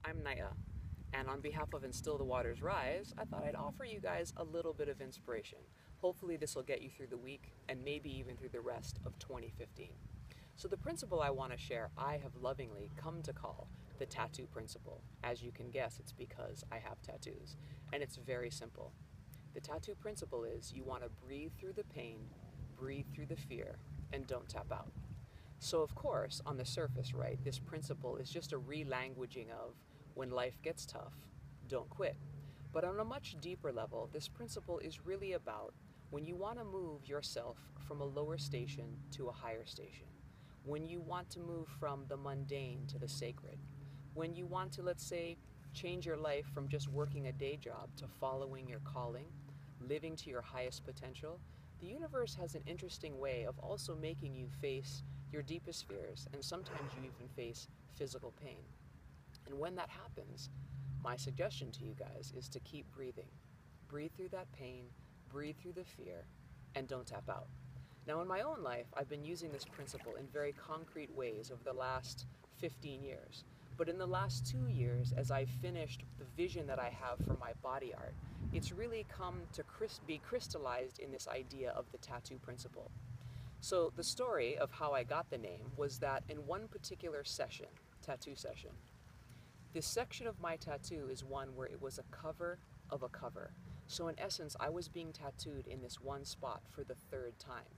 I'm Naya, and on behalf of And Still the Waters Rise, I thought I'd offer you guys a little bit of inspiration. Hopefully this will get you through the week, and maybe even through the rest of 2015. So the principle I want to share, I have lovingly come to call the tattoo principle. As you can guess, it's because I have tattoos, and it's very simple. The tattoo principle is you want to breathe through the pain, breathe through the fear, and don't tap out. So of course, on the surface, right, this principle is just a relanguaging of when life gets tough, don't quit. But on a much deeper level, this principle is really about when you want to move yourself from a lower station to a higher station, when you want to move from the mundane to the sacred, when you want to, let's say, change your life from just working a day job to following your calling, living to your highest potential, the universe has an interesting way of also making you face your deepest fears, and sometimes you even face physical pain. And when that happens, my suggestion to you guys is to keep breathing. Breathe through that pain, breathe through the fear, and don't tap out. Now in my own life, I've been using this principle in very concrete ways over the last 15 years. But in the last 2 years, as I've finished the vision that I have for my body art, it's really come to be crystallized in this idea of the tattoo principle. So the story of how I got the name was that in one particular session, tattoo session, this section of my tattoo is one where it was a cover of a cover. So in essence, I was being tattooed in this one spot for the third time.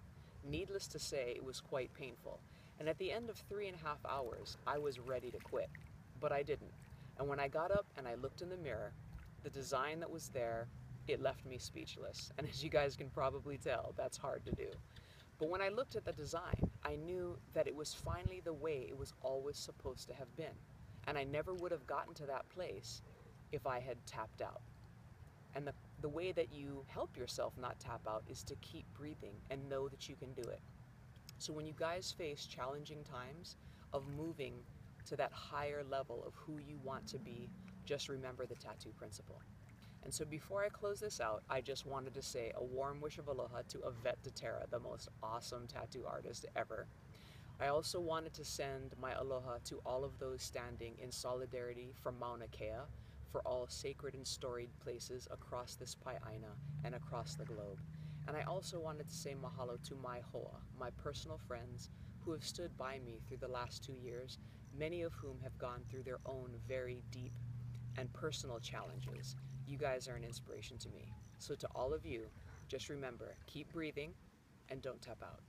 Needless to say, it was quite painful. And at the end of 3.5 hours, I was ready to quit. But I didn't. And when I got up and I looked in the mirror, the design that was there, it left me speechless. And as you guys can probably tell, that's hard to do. But when I looked at the design, I knew that it was finally the way it was always supposed to have been. And I never would have gotten to that place if I had tapped out. And the way that you help yourself not tap out is to keep breathing and know that you can do it. So when you guys face challenging times of moving to that higher level of who you want to be, just remember the tattoo principle. And so before I close this out, I just wanted to say a warm wish of aloha to Yvette DeTerra, the most awesome tattoo artist ever. I also wanted to send my aloha to all of those standing in solidarity for Mauna Kea, for all sacred and storied places across this Pai'aina and across the globe. And I also wanted to say mahalo to my hoa, my personal friends who have stood by me through the last 2 years, many of whom have gone through their own very deep and personal challenges. You guys are an inspiration to me. So to all of you, just remember, keep breathing and don't tap out.